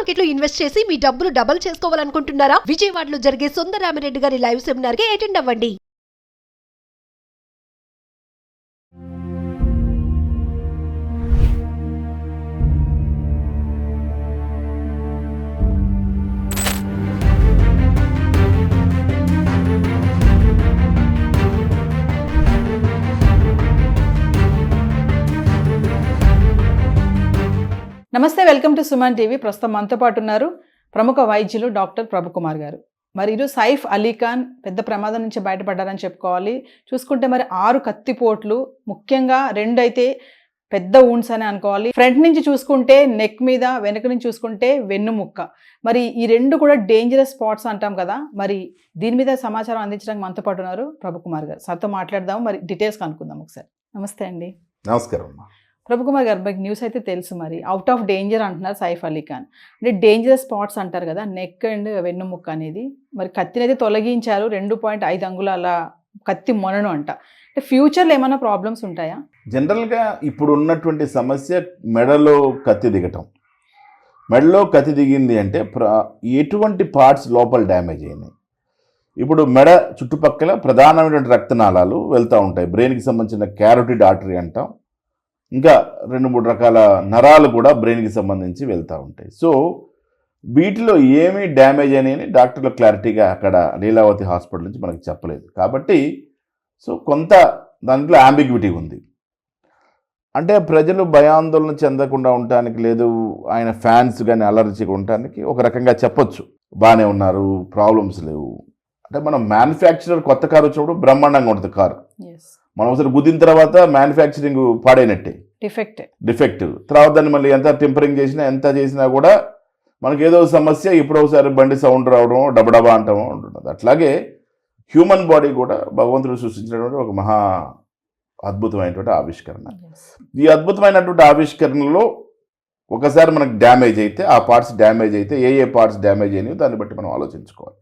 Market లో invest చేసి మీ డబ్బులు డబుల్ చేసుకోవాలనుకుంటున్నారా? విజయవాడలో జరిగే సుందరరామిరెడ్డి గారి లైవ్ సెమినార్ కి అటెండ్ అవ్వండి. నమస్తే, వెల్కమ్ టు సుమన్ టీవీ. ప్రస్తుతం మనతో పాటు ఉన్నారు ప్రముఖ వైద్యులు డాక్టర్ ప్రభుకుమార్ గారు. మరి ఈరోజు సైఫ్ అలీ ఖాన్ పెద్ద ప్రమాదం నుంచి బయటపడ్డారని చెప్పుకోవాలి. చూసుకుంటే మరి 6 కత్తిపోట్లు, ముఖ్యంగా 2 అయితే పెద్ద ఊండ్స్ అని అనుకోవాలి. ఫ్రంట్ నుంచి చూసుకుంటే నెక్ మీద, వెనక నుంచి చూసుకుంటే వెన్నుముక్క. మరి ఈ 2 కూడా డేంజరస్ స్పాట్స్ అంటాం కదా. మరి దీని మీద సమాచారం అందించడానికి మనతో పాటు ఉన్నారు ప్రభుకుమార్ గారు. సార్తో మాట్లాడదాం, మరి డీటెయిల్స్ కనుక్కుందాం ఒకసారి. నమస్తే అండి. నమస్కారం. ప్రభుకుమార్ గారు, మీకు న్యూస్ అయితే తెలుసు, మరి అవుట్ ఆఫ్ డేంజర్ అంటున్నారు సైఫ్ అలీ ఖాన్. అంటే డేంజరస్ స్పాట్స్ అంటారు కదా, నెక్ అండ్ వెన్నుముక్క అనేది. మరి కత్తినైతే తొలగించారు, 2.5 అంగుళాల కత్తి మొనను అంట. అంటే ఫ్యూచర్లో ఏమైనా ప్రాబ్లమ్స్ ఉంటాయా? జనరల్గా ఇప్పుడు ఉన్నటువంటి సమస్య మెడలో కత్తి దిగటం. మెడలో కత్తి దిగింది అంటే ఎటువంటి పార్ట్స్ లోపల డ్యామేజ్ అయినాయి. ఇప్పుడు మెడ చుట్టుపక్కల ప్రధానమైనటువంటి రక్తనాళాలు వెళ్తూ ఉంటాయి. బ్రెయిన్కి సంబంధించిన క్యారోటిడ్ ఆర్టరీ అంటాం. ఇంకా 2-3 రకాల నరాలు కూడా బ్రెయిన్కి సంబంధించి వెళ్తూ ఉంటాయి. సో వీటిలో ఏమీ డ్యామేజ్ అని డాక్టర్లు క్లారిటీగా అక్కడ లీలావతి హాస్పిటల్ నుంచి మనకు చెప్పలేదు. కాబట్టి సో కొంత దాంట్లో అంబిగ్విటీ ఉంది. అంటే ప్రజలు భయాందోళన చెందకుండా ఉండటానికి, లేదు ఆయన ఫ్యాన్స్ కానీ అలర్జీగా ఉండటానికి ఒక రకంగా చెప్పొచ్చు, బాగానే ఉన్నారు, ప్రాబ్లమ్స్ లేవు. అంటే మనం మ్యానుఫ్యాక్చరర్ కొత్త కారు వచ్చినప్పుడు బ్రహ్మాండంగా ఉంటుంది కారు. మనం ఒకసారి గుద్దిన తర్వాత మ్యానుఫ్యాక్చరింగ్ పాడైనట్టే, డిఫెక్ట్. తర్వాత దాన్ని మళ్ళీ ఎంత టెంపరింగ్ చేసినా, ఎంత చేసినా కూడా మనకి ఏదో సమస్య. ఇప్పుడు ఒకసారి బండి సౌండ్ రావడం, డబడబా అంటామో ఉంటున్నది. అట్లాగే హ్యూమన్ బాడీ కూడా భగవంతుడు సృష్టించినటువంటి ఒక మహా అద్భుతమైనటువంటి ఆవిష్కరణ. ఈ అద్భుతమైనటువంటి ఆవిష్కరణలో ఒకసారి మనకు డ్యామేజ్ అయితే, ఆ పార్ట్స్ డ్యామేజ్ అయితే ఏ పార్ట్స్ డ్యామేజ్ అయినాయో దాన్ని బట్టి మనం ఆలోచించుకోవాలి.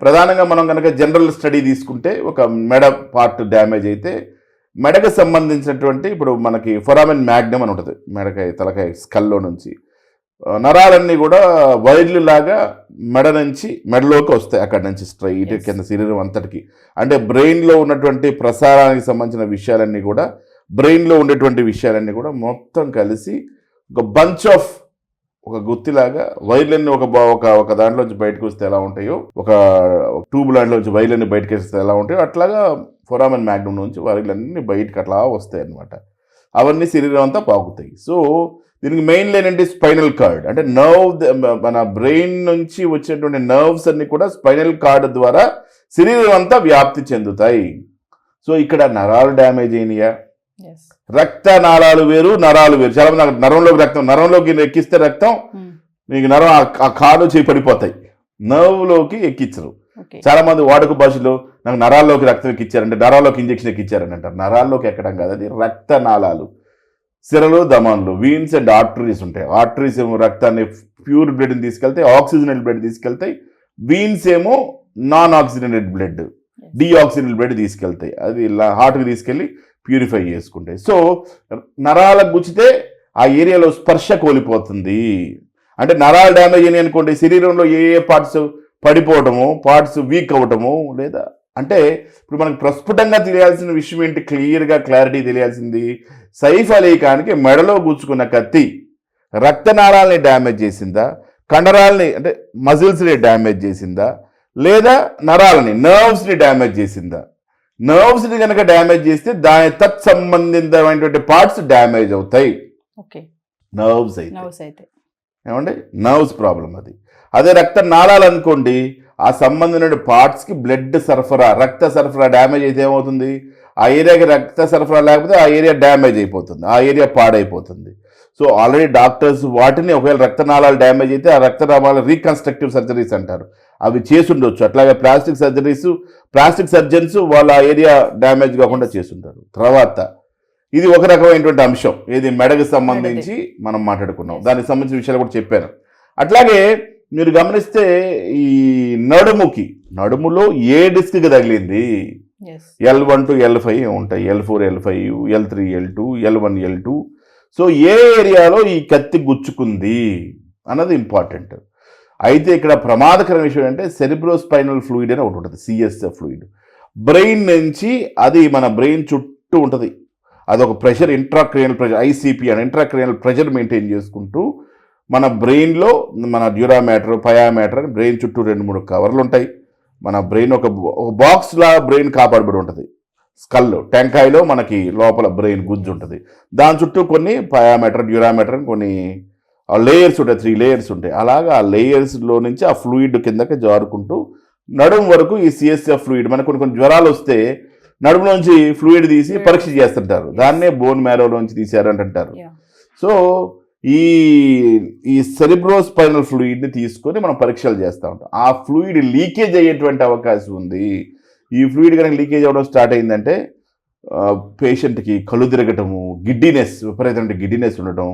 ప్రధానంగా మనం కనుక జనరల్ స్టడీ తీసుకుంటే, ఒక మెడ పార్ట్ డ్యామేజ్ అయితే మెడకు సంబంధించినటువంటి, ఇప్పుడు మనకి ఫొరామెన్ మ్యాగ్నమ్ అని ఉంటుంది మెడకాయ, తలకాయ స్కల్లో నుంచి నరాలన్నీ కూడా వైర్లు లాగా మెడ నుంచి మెడలోకి వస్తాయి. అక్కడి నుంచి స్ట్రైట్ కింద శరీరం అంతటికి. అంటే బ్రెయిన్లో ఉన్నటువంటి ప్రసారానికి సంబంధించిన విషయాలన్నీ కూడా, బ్రెయిన్లో ఉండేటువంటి విషయాలన్నీ కూడా మొత్తం కలిసి ఒక బంచ్ ఆఫ్, ఒక గుత్తిలాగా వైర్లన్నీ ఒక దాంట్లోంచి బయటకు వస్తే ఎలా ఉంటాయో, ఒక ట్యూబ్ లాంటిలోంచి వైర్లన్నీ బయటకు వస్తే ఎలా ఉంటాయో, అట్లాగా ఫొరామెన్ మ్యాగ్నమ్ నుంచి వైర్లన్నీ బయటకు అట్లా వస్తాయి అన్నమాట. అవన్నీ శరీరం అంతా పాకుతాయి. సో దీనికి మెయిన్ ఏంటంటే స్పైనల్ కార్డ్. అంటే మన బ్రెయిన్ నుంచి వచ్చేటువంటి నర్వ్స్ అన్ని కూడా స్పైనల్ కార్డ్ ద్వారా శరీరం అంతా వ్యాప్తి చెందుతాయి. సో ఇక్కడ నరాలు డ్యామేజ్ అయినాయా? రక్తనాళాలు వేరు, నరాలు వేరు. చాలా మంది నరంలోకి ఎక్కిస్తే రక్తం మీకు నరం ఆ కాలు చేయి పడిపోతాయి, నర్వ్లోకి ఎక్కించరు. చాలా మంది వాడుక భాషలో నాకు నరాల్లోకి రక్తం ఎక్కించారంటే, నరాల్లోకి ఇంజక్షన్ ఎక్కించారని అంటారు. నరాల్లోకి ఎక్కడం కాదు, అది రక్తనాళాలు, సిరలు, దమాన్లు, వీన్స్ అండ్ ఆర్టరీస్ ఉంటాయి. ఆర్టరీస్ ఏమో రక్తాన్ని, ప్యూర్ బ్లడ్ని తీసుకెళ్తాయి, ఆక్సిజనేటెడ్ బ్లడ్ తీసుకెళ్తాయి. వీన్స్ ఏమో non oxygenated blood, deoxygenated blood తీసుకెళ్తాయి. అది హార్ట్కి తీసుకెళ్ళి ప్యూరిఫై చేసుకుంటాయి. సో నరాలకు గుచ్చితే ఆ ఏరియాలో స్పర్శ కోల్పోతుంది. అంటే నరాలు డ్యామేజ్ అయినాయి అనుకోండి, శరీరంలో ఏ పార్ట్స్ పడిపోవటము, పార్ట్స్ వీక్ అవ్వటము, లేదా అంటే ఇప్పుడు మనకు ప్రస్ఫుటంగా తెలియాల్సిన విషయం ఏంటి, క్లారిటీ తెలియాల్సింది, సైఫ్ అలీ ఖాన్కి మెడలో గుచ్చుకున్న కత్తి రక్తనాళాలని డ్యామేజ్ చేసిందా, కండరాలని అంటే మజిల్స్ని డ్యామేజ్ చేసిందా, లేదా నరాలని, నర్వ్స్ని డ్యామేజ్ చేసిందా? నర్వ్స్ని కనుక డ్యామేజ్ చేస్తే దాని తత్సంబంధితమైనటువంటి పార్ట్స్ డ్యామేజ్ అవుతాయి. నర్వ్స్ అయితే ఏమంటే నర్వ్స్ ప్రాబ్లం అది. అదే రక్త నాళాలు అనుకోండి, ఆ సంబంధించిన పార్ట్స్కి బ్లడ్ సరఫరా, రక్త సరఫరా డ్యామేజ్ అయితే ఏమవుతుంది, ఆ ఏరియాకి రక్త సరఫరా లేకపోతే ఆ ఏరియా డ్యామేజ్ అయిపోతుంది, ఆ ఏరియా పాడైపోతుంది. సో ఆల్రెడీ డాక్టర్స్ వాటిని, ఒకవేళ రక్తనాళాలు డ్యామేజ్ అయితే ఆ రక్తనాళాలు రీకన్స్ట్రక్టివ్ సర్జరీస్ అంటారు, అవి చేసుండొచ్చు. అట్లాగే ప్లాస్టిక్ సర్జన్స్ వాళ్ళ ఏరియా డ్యామేజ్ కాకుండా చేసుంటారు. తర్వాత ఇది ఒక రకమైనటువంటి అంశం, ఏది మెడకు సంబంధించి మనం మాట్లాడుకున్నాం, దానికి సంబంధించిన విషయాలు కూడా చెప్పాను. అట్లాగే మీరు గమనిస్తే ఈ నడుములో ఏ డిస్క్కి తగిలింది, L1 to L5 ఉంటాయి, L4 L5 L3 L2 L1 L2. So ఏ ఏరియాలో ఈ కత్తి గుచ్చుకుంది, అన్నది ఇంపార్టెంట్. అయితే ఇక్కడ ప్రమాదకరమైన విషయం అంటే సెరిబ్రోస్పైనల్ ఫ్లూయిడ్ అని ఒకటి ఉంటుంది, సిఎస్ఎఫ్ ఫ్లూయిడ్. బ్రెయిన్ నుంచి అది మన బ్రెయిన్ చుట్టూ ఉంటుంది. అదొక ప్రెషర్, ఇంట్రాక్రేనియల్ ప్రెషర్, ఐసిపి అని ఇంట్రాక్రేనియల్ ప్రెషర్ మెయింటైన్ చేసుకుంటూ మన బ్రెయిన్లో మన డ్యూరా మ్యాటర్, పయా మ్యాటర్ అని బ్రెయిన్ చుట్టూ 2-3 కవర్లు ఉంటాయి. మన బ్రెయిన్ ఒక బాక్స్లా బ్రెయిన్ కాపాడబడి ఉంటుంది. స్కల్ టెంకాయలో మనకి లోపల బ్రెయిన్ గుజ్జు ఉంటుంది, దాని చుట్టూ కొన్ని పయా మ్యాటర్, డ్యూరా మ్యాటర్ అని కొన్ని లేయర్స్ ఉంటాయి, 3 లేయర్స్ ఉంటాయి. అలాగా ఆ లేయర్స్లో నుంచి ఆ ఫ్లూయిడ్ కిందకి జారుకుంటూ నడుము వరకు ఈ సిఎస్ఎఫ్ ఫ్లూయిడ్, మనకు కొన్ని జ్వరాలు వస్తే నడుములోంచి ఫ్లూయిడ్ తీసి పరీక్ష చేస్తుంటారు, దాన్నే బోన్ మ్యారోలోంచి తీశారు అంటుంటారు. సో ఈ సెరిబ్రోస్పైనల్ ఫ్లూయిడ్ని తీసుకొని మనం పరీక్షలు చేస్తూ ఉంటాం. ఆ ఫ్లూయిడ్ లీకేజ్ అయ్యేటువంటి అవకాశం ఉంది. ఈ ఫ్లూయిడ్ కనుక లీకేజ్ అవ్వడం స్టార్ట్ అయిందంటే పేషెంట్కి కళ్ళు తిరగటము, గిడ్డినెస్, విపరీతమైన గిడ్డినెస్ ఉండటం,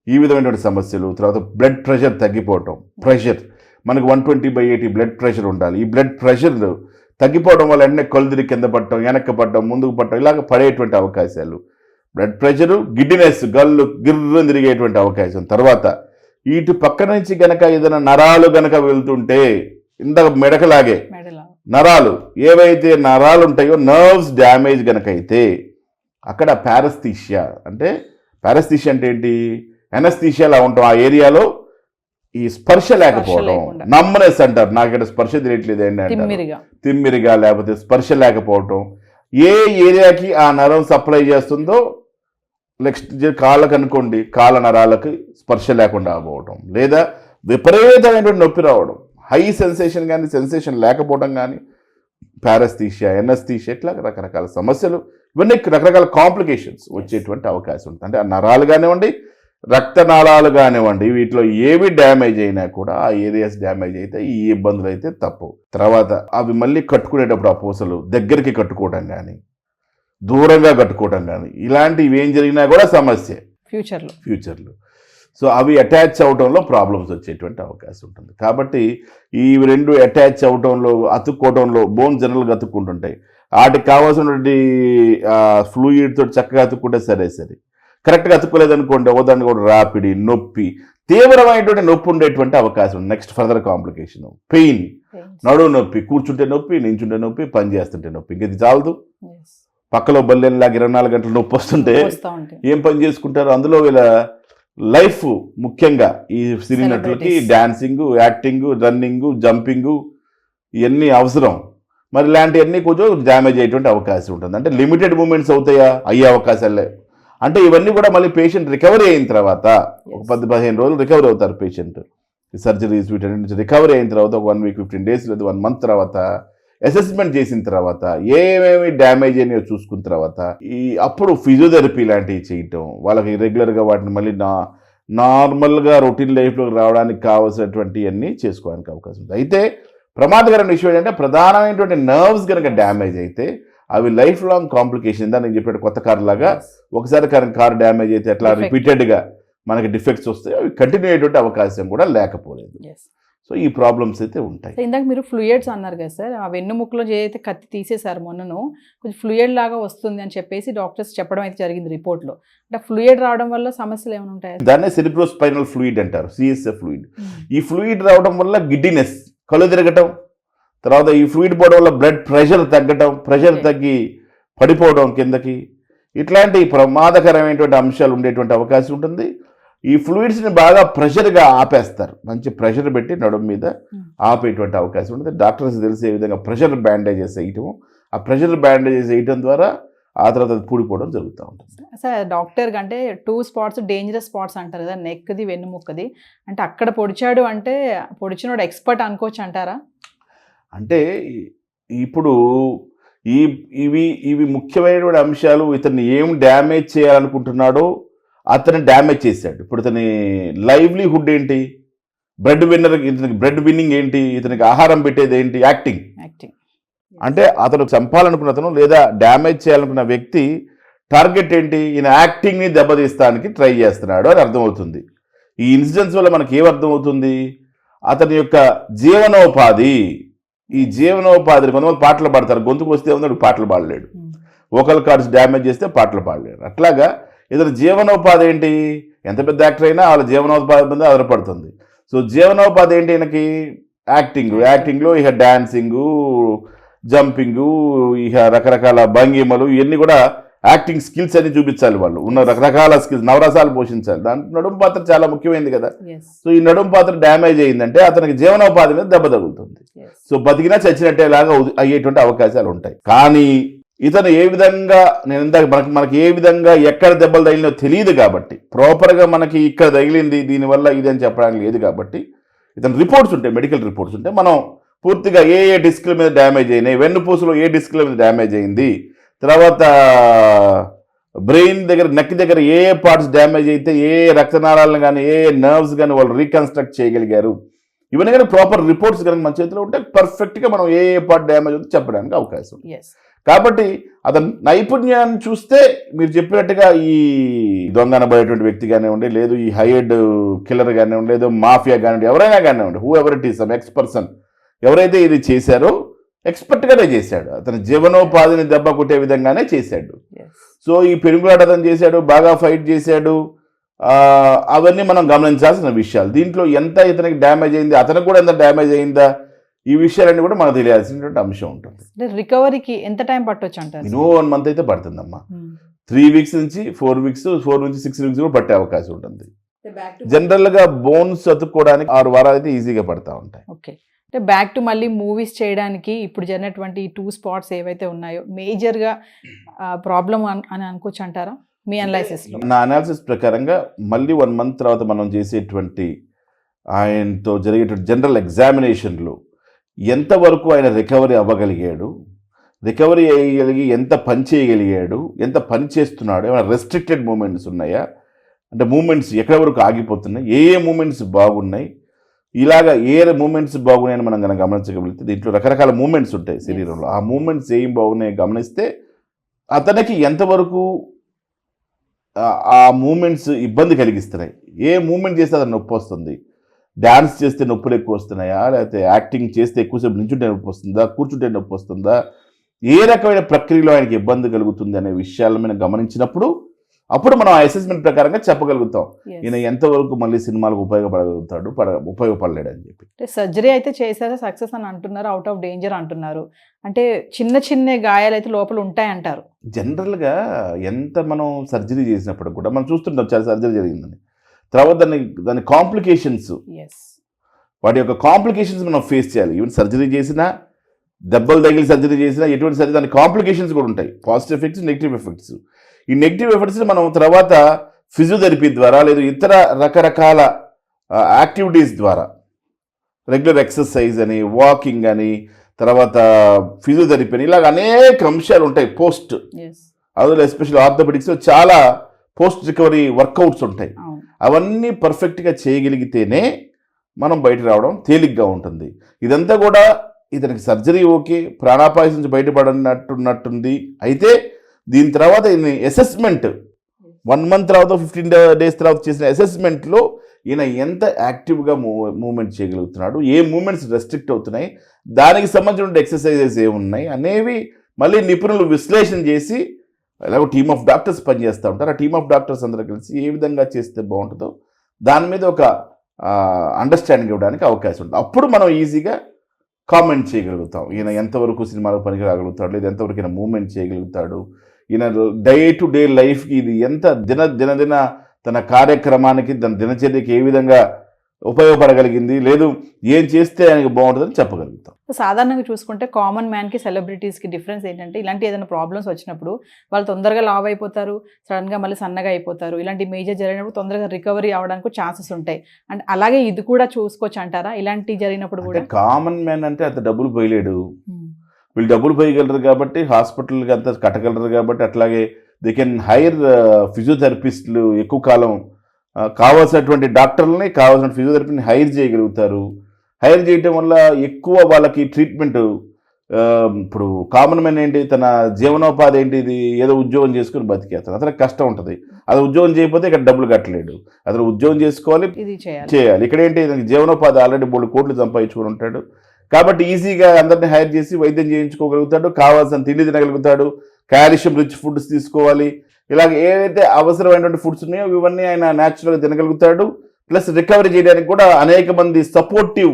ఈ విధమైనటువంటి సమస్యలు. తర్వాత బ్లడ్ ప్రెషర్ తగ్గిపోవటం. ప్రెషర్ మనకు 120/80 బ్లడ్ ప్రెషర్ ఉండాలి. ఈ బ్లడ్ ప్రెషర్ తగ్గిపోవడం వల్ల వెంటనే కళ్ళు తిరిగి కింద పడటం, వెనక్కి పడటం, ముందుకు పడటం, ఇలాగ పడేటువంటి అవకాశాలు. బ్లడ్ ప్రెషరు, గిడ్డినెస్, గల్లు గిర్రం తిరిగేటువంటి అవకాశం. తర్వాత ఇటు పక్క నుంచి గనక ఏదైనా నరాలు గనక వెళ్తుంటే, ఇందాక మెడకలాగే నరాలు ఏవైతే నరాలు ఉంటాయో నర్వ్స్ డ్యామేజ్ గనక అయితే అక్కడ పారస్థీషియా అంటే ఏంటి, ఎనస్థీషియాలా ఉంటాం. ఆ ఏరియాలో ఈ స్పర్శ లేకపోవడం, నమ్మనెస్ అంటారు. నాకు ఇక్కడ స్పర్శ తెలియట్లేదు ఏంటంటే తిమ్మిరిగా, లేకపోతే స్పర్శ లేకపోవటం. ఏ ఏరియాకి ఆ నరం సప్లై చేస్తుందో, నెక్స్ట్ కాళ్ళకు అనుకోండి, కాళ్ళ నరాలకు స్పర్శ లేకుండా పోవటం, లేదా విపరీతమైనటువంటి నొప్పి రావడం, హై సెన్సేషన్ కానీ సెన్సేషన్ లేకపోవడం కానీ, పారస్థీషియా, ఎనస్థీషియా, ఇట్లా రకరకాల సమస్యలు, ఇవన్నీ రకరకాల కాంప్లికేషన్స్ వచ్చేటువంటి అవకాశం ఉంటుంది. అంటే ఆ నరాలు కానివ్వండి, రక్తనాళాలు కానివ్వండి, వీటిలో ఏవి డ్యామేజ్ అయినా కూడా, ఆ ఏరియాస్ డ్యామేజ్ అయితే ఈ ఇబ్బందులు అయితే తప్పు. తర్వాత అవి మళ్ళీ కట్టుకునేటప్పుడు ఆ పూసలు దగ్గరికి కట్టుకోవడం కానీ, దూరంగా కట్టుకోవడం కానీ, ఇలాంటివి ఏం జరిగినా కూడా సమస్య ఫ్యూచర్లో. సో అవి అటాచ్ అవడంలో ప్రాబ్లమ్స్ వచ్చేటువంటి అవకాశం ఉంటుంది. కాబట్టి ఈ 2 అటాచ్ అవడంలో, అతుక్కోవడంలో, బోన్ జనరల్గా అతుక్కుంటుంటాయి. వాటికి కావాల్సినటువంటి ఫ్లూయిడ్ తోటి చక్కగా అతుక్కుంటే సరే, కరెక్ట్గా అతుక్కోలేదనుకోండి, ఒకదాన్ని కూడా రాపిడి, నొప్పి, తీవ్రమైనటువంటి నొప్పి ఉండేటువంటి అవకాశం. నెక్స్ట్ ఫర్దర్ కాంప్లికేషన్ పెయిన్, నడువు నొప్పి, కూర్చుంటే నొప్పి, నించుంటే నొప్పి, పని చేస్తుంటే నొప్పి. ఇంక ఇది చాలదు, పక్కలో బల్లెల్లాగా 24 గంటలు నొప్పి వస్తుంటే ఏం పని చేసుకుంటారు. అందులో వీళ్ళ లైఫ్ ముఖ్యంగా ఈ సినీ నటులకి డాన్సింగ్, యాక్టింగ్, రన్నింగ్, జంపింగ్ ఇవన్నీ అవసరం. మరి ఇలాంటివన్నీ కొంచెం డ్యామేజ్ అయ్యేటువంటి అవకాశం ఉంటుంది. అంటే లిమిటెడ్ మూమెంట్స్ అవుతాయా, అయ్యే అవకాశాలే. అంటే ఇవన్నీ కూడా మళ్ళీ పేషెంట్ రికవరీ అయిన తర్వాత ఒక 10-15 రోజులు రికవరీ అవుతారు పేషెంట్. సర్జరీస్ వీటి నుంచి రికవరీ అయిన తర్వాత ఒక 1 week 15 days లేదా 1 month తర్వాత అసెస్మెంట్ చేసిన తర్వాత ఏమేమి డ్యామేజ్ అయినాయో చూసుకున్న తర్వాత అప్పుడు ఫిజియోథెరపీ లాంటివి చేయటం, వాళ్ళకి రెగ్యులర్గా వాటిని మళ్ళీ నార్మల్గా రొటీన్ లైఫ్లోకి రావడానికి కావాల్సినటువంటి అన్నీ చేసుకోవడానికి అవకాశం ఉంది. అయితే ప్రమాదకరమైన విషయం ఏంటంటే ప్రధానమైనటువంటి నర్వ్స్ కనుక డ్యామేజ్ అయితే అవి లైఫ్ లాంగ్ కాంప్లికేషన్. దా నేను చెప్పాడు కొత్త కార్ లాగా, ఒకసారి కార్ డ్యామేజ్ అయితే అట్లా రిపీటెడ్గా మనకి డిఫెక్ట్స్ వస్తాయి, అవి కంటిన్యూ అయ్యేటువంటి అవకాశం కూడా లేకపోలేదు. సో ఈ ప్రాబ్లమ్స్ అయితే ఉంటాయి. ఇందాక మీరు ఫ్లూయిడ్స్ అన్నారు కదా సార్, ఆ వెన్నుముక్కలో అయితే కత్తి తీసేశారు మొన్నను, కొంచెం ఫ్లూయిడ్ లాగా వస్తుంది అని చెప్పేసి డాక్టర్స్ చెప్పడం అయితే జరిగింది రిపోర్ట్లో. అంటే ఫ్లూయిడ్ రావడం వల్ల సమస్యలు ఏమైనా ఉంటాయి? దాన్నే సెరిబ్రోస్పైనల్ ఫ్లూయిడ్ అంటారు, సిఎస్ఎఫ్ ఫ్లూయిడ్. ఈ ఫ్లూయిడ్ రావడం వల్ల గిడ్డినెస్, కళ్ళు తిరగటం, తర్వాత ఈ ఫ్లూయిడ్ పోవడం వల్ల బ్లడ్ ప్రెషర్ తగ్గటం, ప్రెషర్ తగ్గి పడిపోవడం కిందకి, ఇట్లాంటి ప్రమాదకరమైనటువంటి అంశాలు ఉండేటువంటి అవకాశం ఉంటుంది. ఈ ఫ్లూయిడ్స్ని బాగా ప్రెషర్గా ఆపేస్తారు, మంచి ప్రెషర్ పెట్టి నడుము మీద ఆపేటువంటి అవకాశం ఉంటుంది. డాక్టర్స్ తెలిసే విధంగా ప్రెషర్ బ్యాండేజెస్ వేయటం, ఆ ప్రెషర్ బ్యాండేజెస్ వేయటం ద్వారా ఆ తర్వాత అది పూడిపోవడం జరుగుతూ ఉంటుంది. సార్ డాక్టర్ అంటే 2 spots డేంజరస్ స్పాట్స్ అంటారు కదా, నెక్ది వెన్నుముక్కది, అంటే అక్కడ పొడిచాడు అంటే పొడిచినోడు ఎక్స్పర్ట్ అనుకోవచ్చు అంటారా? అంటే ఇప్పుడు ఇవి ముఖ్యమైనటువంటి అంశాలు. ఇతన్ని ఏం డ్యామేజ్ చేయాలనుకుంటున్నాడో అతను డ్యామేజ్ చేశాడు. ఇప్పుడు ఇతని లైవ్లీహుడ్ ఏంటి, ఇతనికి బ్రెడ్ విన్నింగ్ ఏంటి, ఇతనికి ఆహారం పెట్టేది ఏంటి, యాక్టింగ్. అంటే అతను చంపాలనుకున్న అతను లేదా డ్యామేజ్ చేయాలనుకున్న వ్యక్తి టార్గెట్ ఏంటి, ఈయన యాక్టింగ్ని దెబ్బతీస్తానికి ట్రై చేస్తున్నాడు అని అర్థమవుతుంది. ఈ ఇన్సిడెంట్స్ వల్ల మనకి ఏమర్థమవుతుంది, అతని యొక్క జీవనోపాధి, ఈ జీవనోపాధిని కొంతమంది పాటలు పాడతారు, గొంతుకు వస్తే ఉన్నాడు పాటలు పాడలేడు, వోకల్ కార్డ్స్ డ్యామేజ్ చేస్తే పాటలు పాడలేడు. అట్లాగా ఇతని జీవనోపాధి ఏంటి, ఎంత పెద్ద యాక్టర్ అయినా వాళ్ళ జీవనోపాధి మీద ఆధారపడుతుంది. సో జీవనోపాధి ఏంటి ఈయనకి? యాక్టింగ్లో ఇక డాన్సింగు, జంపింగు, ఇక రకరకాల భంగిమలు, ఇవన్నీ కూడా యాక్టింగ్ స్కిల్స్ అన్ని చూపించాలి. వాళ్ళు ఉన్న రకరకాల స్కిల్స్, నవరసాలు పోషించాలి. దాంట్లో నడుము పాత్ర చాలా ముఖ్యమైనది కదా. సో ఈ నడుము పాత్ర డ్యామేజ్ అయ్యిందంటే అతనికి జీవనోపాధి మీద దెబ్బ తగులుతుంది. సో బతికినా చచ్చినట్టే లాగా అయ్యేటువంటి అవకాశాలు ఉంటాయి. కానీ ఇతను ఏ విధంగా, నేను ఇందాక మనకి ఏ విధంగా ఎక్కడ దెబ్బలు తగిలినో తెలియదు కాబట్టి, ప్రాపర్గా మనకి ఇక్కడ తగిలింది దీనివల్ల ఇది అని చెప్పడానికి లేదు కాబట్టి, ఇతను రిపోర్ట్స్ ఉంటాయి, మెడికల్ రిపోర్ట్స్ ఉంటాయి. మనం పూర్తిగా ఏ డిస్క్ల మీద డ్యామేజ్ అయినాయి, వెన్నుపూసలో ఏ డిస్క్ల మీద డ్యామేజ్ అయింది, తర్వాత బ్రెయిన్ దగ్గర, నెక్ దగ్గర ఏ పార్ట్స్ డ్యామేజ్ అయితే, ఏ రక్తనాళాలను కానీ ఏ నర్వ్స్ కానీ వాళ్ళు రీకన్స్ట్రక్ట్ చేయగలిగారు, ఇవన్నీ కానీ ప్రాపర్ రిపోర్ట్స్ కనుక మన చేతిలో ఉంటే పర్ఫెక్ట్గా మనం ఏ పార్ట్ డ్యామేజ్ అవుతుందో చెప్పడానికి అవకాశం. కాబట్టి అతని నైపుణ్యాన్ని చూస్తే మీరు చెప్పినట్టుగా ఈ దొంగనబోయేటువంటి వ్యక్తి కానివ్వండి, లేదు ఈ హైయర్డ్ కిల్లర్ కానివ్వండి, లేదు మాఫియా కానివ్వండి, ఎవరైనా కానివ్వండి, who ever it is, some x person ఎవరైతే ఇది చేశారో ఎక్స్పర్ట్గానే చేశాడు. అతని జీవనోపాధిని దెబ్బ కొట్టే విధంగానే చేశాడు. సో ఈ పెనుగులాట అతను చేశాడు, బాగా ఫైట్ చేశాడు, అవన్నీ మనం గమనించాల్సిన విషయాలు. దీంట్లో ఎంత ఇతనికి డ్యామేజ్ అయింది, అతనికి కూడా ఎంత డ్యామేజ్ అయిందా, ఈ విషయాలన్నీ కూడా మనకు తెలియాల్సినటువంటి అంశం ఉంటుంది. రికవరీకి ఎంత టైం పట్టొచ్చు అంటారు? మినిమం 1 month అయితే పడుతుందమ్మా. 3 weeks నుంచి 4 weeks, 4 నుంచి 6 weeks కూడా పట్టే అవకాశం ఉంటుంది. జనరల్గా బోన్స్ అతుక్కోవడానికి 6 వారాలు అయితే ఈజీగా పడతా ఉంటాయి. ఓకే, అంటే బ్యాక్ టు మళ్ళీ మూవీస్ చేయడానికి ఇప్పుడు జరిగినటువంటి ఈ 2 spots ఏవైతే ఉన్నాయో మేజర్గా ప్రాబ్లం అని అనుకోవచ్చు అంటారా మీ అనాలిసిస్లో? నా అనాలిసిస్ ప్రకారంగా మళ్ళీ 1 month తర్వాత మనం చేసేటువంటి ఆయనతో జరిగేటువంటి జనరల్ ఎగ్జామినేషన్లో ఎంతవరకు ఆయన రికవరీ అవ్వగలిగాడు, రికవరీ అయ్యగలిగి ఎంత పని చేయగలిగాడు, ఎంత పని చేస్తున్నాడు, ఏమైనా రెస్ట్రిక్టెడ్ మూమెంట్స్ ఉన్నాయా, అంటే మూమెంట్స్ ఎక్కడి వరకు ఆగిపోతున్నాయి, ఏ మూమెంట్స్ బాగున్నాయి, ఇలాగా ఏ మూమెంట్స్ బాగున్నాయని మనం కనుక గమనించగలిగితే, దీంట్లో రకరకాల మూమెంట్స్ ఉంటాయి శరీరంలో, ఆ మూమెంట్స్ ఏం బాగున్నాయో గమనిస్తే అతనికి ఎంతవరకు ఆ మూమెంట్స్ ఇబ్బంది కలిగిస్తున్నాయి, ఏ మూమెంట్ చేస్తే అతను నొప్పి వస్తుంది, డ్యాన్స్ చేస్తే నొప్పులు ఎక్కువ వస్తున్నాయా, లేకపోతే యాక్టింగ్ చేస్తే ఎక్కువసేపు నించుంటే నొప్పి వస్తుందా, కూర్చుంటే నొప్పి వస్తుందా, ఏ రకమైన ప్రక్రియలో ఆయనకి ఇబ్బంది కలుగుతుంది అనే విషయాలను మనం గమనించినప్పుడు అప్పుడు మనం అసెస్మెంట్ ప్రకారంగా చెప్పగలుగుతాం ఈయన ఎంతవరకు మళ్ళీ సినిమాలకు ఉపయోగపడగలుగుతాడు, ఉపయోగపడలేడు అని చెప్పి. సర్జరీ అయితే చేశారా, సక్సెస్ అని అంటున్నారు, అవుట్ ఆఫ్ డేంజర్ అంటున్నారు, అంటే చిన్న చిన్న గాయాలు అయితే లోపల ఉంటాయంటారు. జనరల్గా ఎంత మనం సర్జరీ చేసినప్పుడు కూడా మనం చూస్తుంటాం చాలా సర్జరీ జరిగిందని, తర్వాత దాని కాంప్లికేషన్స్, వాటి యొక్క కాంప్లికేషన్స్ మనం ఫేస్ చేయాలి. ఈవెన్ సర్జరీ చేసినా, దెబ్బలు తగిలి సర్జరీ చేసినా, ఎటువంటి సర్జరీ దాని కాంప్లికేషన్స్ కూడా ఉంటాయి, పాజిటివ్ ఎఫెక్ట్స్, నెగిటివ్ ఎఫెక్ట్స్. ఈ నెగిటివ్ ఎఫెక్ట్స్ని మనం తర్వాత ఫిజియోథెరపీ ద్వారా లేదా ఇతర రకరకాల యాక్టివిటీస్ ద్వారా, రెగ్యులర్ ఎక్సర్సైజ్ అని, వాకింగ్ అని, తర్వాత ఫిజియోథెరపీ అని, ఇలాగ అనేక అంశాలు ఉంటాయి. పోస్ట్ అందులో ఎస్పెషల్ ఆర్థోపెడిక్స్లో చాలా పోస్ట్ రికవరీ వర్కౌట్స్ ఉంటాయి. అవన్నీ పర్ఫెక్ట్గా చేయగలిగితేనే మనం బయట రావడం తేలిగ్గా ఉంటుంది. ఇదంతా కూడా ఇతనికి సర్జరీ ఓకే, ప్రాణాపాయం నుంచి బయటపడినట్టున్నట్టుంది. అయితే దీని తర్వాత ఈయన అసెస్మెంట్ 1 month తర్వాత 15 days తర్వాత చేసిన అసెస్మెంట్లో ఈయన ఎంత యాక్టివ్గా మూమెంట్ చేయగలుగుతున్నాడు, ఏ మూమెంట్స్ రెస్ట్రిక్ట్ అవుతున్నాయి, దానికి సంబంధించిన ఎక్సర్సైజెస్ ఏమున్నాయి అనేవి మళ్ళీ నిపుణులు విశ్లేషణ చేసి, ఎలాగో టీమ్ ఆఫ్ డాక్టర్స్ పనిచేస్తూ ఉంటారు, ఆ టీమ్ ఆఫ్ డాక్టర్స్ అందరూ కలిసి ఏ విధంగా చేస్తే బాగుంటుందో దాని మీద ఒక అండర్స్టాండింగ్ ఇవ్వడానికి అవకాశం ఉంటుంది. అప్పుడు మనం ఈజీగా కామెంట్ చేయగలుగుతాం, ఈయన ఎంతవరకు సినిమాలో పనికి రాగలుగుతాడు, లేదా ఎంతవరకు ఈయన మూమెంట్ చేయగలుగుతాడు, ఈయన డే టు డే లైఫ్కి ఇది ఎంత దినదిన తన కార్యక్రమానికి, తన దినచర్యకి ఏ విధంగా ఉపయోగపడగలిగింది, లేదు ఏం చేస్తే ఆయనకి బాగుంటుందని చెప్పగలుగుతాం. సాధారణంగా చూసుకుంటే కామన్ మ్యాన్కి సెలబ్రిటీస్కి డిఫరెన్స్ ఏంటంటే, ఇలాంటి ఏదైనా ప్రాబ్లమ్స్ వచ్చినప్పుడు వాళ్ళు తొందరగా లావ్ అయిపోతారు, సడన్గా మళ్ళీ సన్నగా అయిపోతారు. ఇలాంటి మేజర్ జరిగినప్పుడు తొందరగా రికవరీ అవ్వడానికి ఛాన్సెస్ ఉంటాయి. అండ్ అలాగే ఇది కూడా చూసుకోవచ్చు అంటారా, ఇలాంటి జరిగినప్పుడు కూడా? కామన్ మ్యాన్ అంటే అంత డబ్బులు పోయలేడు, వీళ్ళు డబ్బులు పోయగలరు కాబట్టి హాస్పిటల్కి అంతా కట్టగలరు కాబట్టి, అట్లాగే దే కెన్ హైర్ ఫిజియోథెరపిస్టులు, ఎక్కువ కాలం కావాల్సినటువంటి డాక్టర్లని, కావాల్సిన ఫిజియోథెరపీని హైర్ చేయగలుగుతారు. హైర్ చేయటం వల్ల ఎక్కువ వాళ్ళకి ట్రీట్మెంట్. ఇప్పుడు కామన్ మ్యాన్ ఏంటి, తన జీవనోపాధి ఏంటి, ఇది ఏదో ఉద్యోగం చేసుకుని బతికేస్తాడు, అతనికి కష్టం ఉంటుంది. అది ఉద్యోగం చేయకపోతే ఇక్కడ డబ్బులు కట్టలేడు, అతను ఉద్యోగం చేసుకోవాలి, చేయాలి. ఇక్కడ ఏంటి, జీవనోపాధి ఆల్రెడీ 3 కోట్లు సంపాదించుకుని ఉంటాడు కాబట్టి ఈజీగా అందరినీ హైర్ చేసి వైద్యం చేయించుకోగలుగుతాడు, కావాల్సిన తిండి తినగలుగుతాడు, కాల్షియం రిచ్ ఫుడ్స్ తీసుకోవాలి, ఇలాగ ఏవైతే అవసరమైనటువంటి ఫుడ్స్ ఉన్నాయో ఇవన్నీ ఆయన న్యాచురల్గా తినగలుగుతాడు. ప్లస్ రికవరీ చేయడానికి కూడా అనేక మంది సపోర్టివ్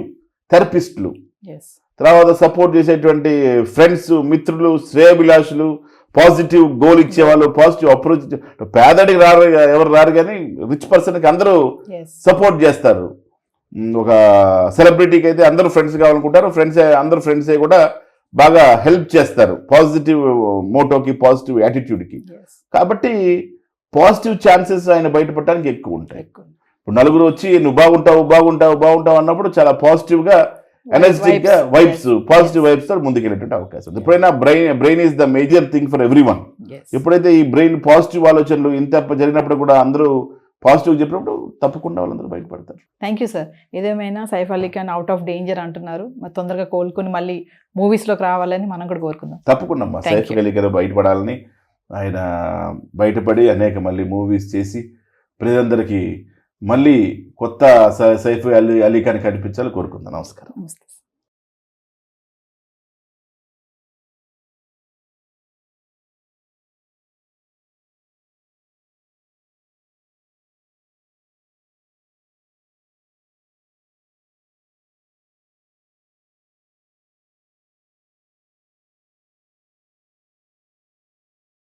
థెరపిస్టులు, ఎస్ తర్వాత సపోర్ట్ చేసేటువంటి ఫ్రెండ్స్, మిత్రులు, శ్రేయభిలాషులు, పాజిటివ్ గోల్ ఇచ్చేవాళ్ళు, పాజిటివ్ అప్రోచ్. పేదడికి రారు, ఎవరు రారు, కానీ రిచ్ పర్సన్కి అందరూ ఎస్ సపోర్ట్ చేస్తారు. ఒక సెలబ్రిటీకి అయితే అందరూ ఫ్రెండ్స్ కావాలనుకుంటారు, అందరూ ఫ్రెండ్సే కూడా బాగా హెల్ప్ చేస్తారు పాజిటివ్ మోటోకి, పాజిటివ్ యాటిట్యూడ్కి. ఎస్ కాబట్టి పాజిటివ్ ఛాన్సెస్ ఆయన బయటపడడానికి ఎక్కువ ఉంటాయి. ఎక్కువ ఇప్పుడు నలుగురు వచ్చి నువ్వు బాగుంటావు అన్నప్పుడు చాలా పాజిటివ్గా, ఎనర్జెటిక్ గా వైబ్స్, పాజిటివ్ వైబ్స్ తో ముందుకెళ్ళేటువంటి అవకాశం ఉంది. ఎప్పుడైనా brain is the major thing for every one. ఎప్పుడైతే ఈ బ్రెయిన్ పాజిటివ్ ఆలోచనలు ఇంత జరిగినప్పుడు కూడా అందరూ పాజిటివ్ చెప్పినప్పుడు తప్పకుండా వాళ్ళందరూ బయటపడతారు. Thank you sir. ఏదేమైనా Saif Ali Khan out of danger అంటున్నారు, మరి తొందరగా కోలుకొని మళ్ళీ మూవీస్లోకి రావాలని మనం కూడా కోరుకుందాం. తప్పకుండా అమ్మా, సైఫ్ అలీ ఖాన్ బయటపడాలని, ఆయన బయటపడి అనేక మళ్ళీ మూవీస్ చేసి ప్రజలందరికీ మళ్ళీ కొత్త సైఫ్ అలీ ఖాన్ కనిపించాలని కోరుకుందాం. నమస్కారం. నమస్తే.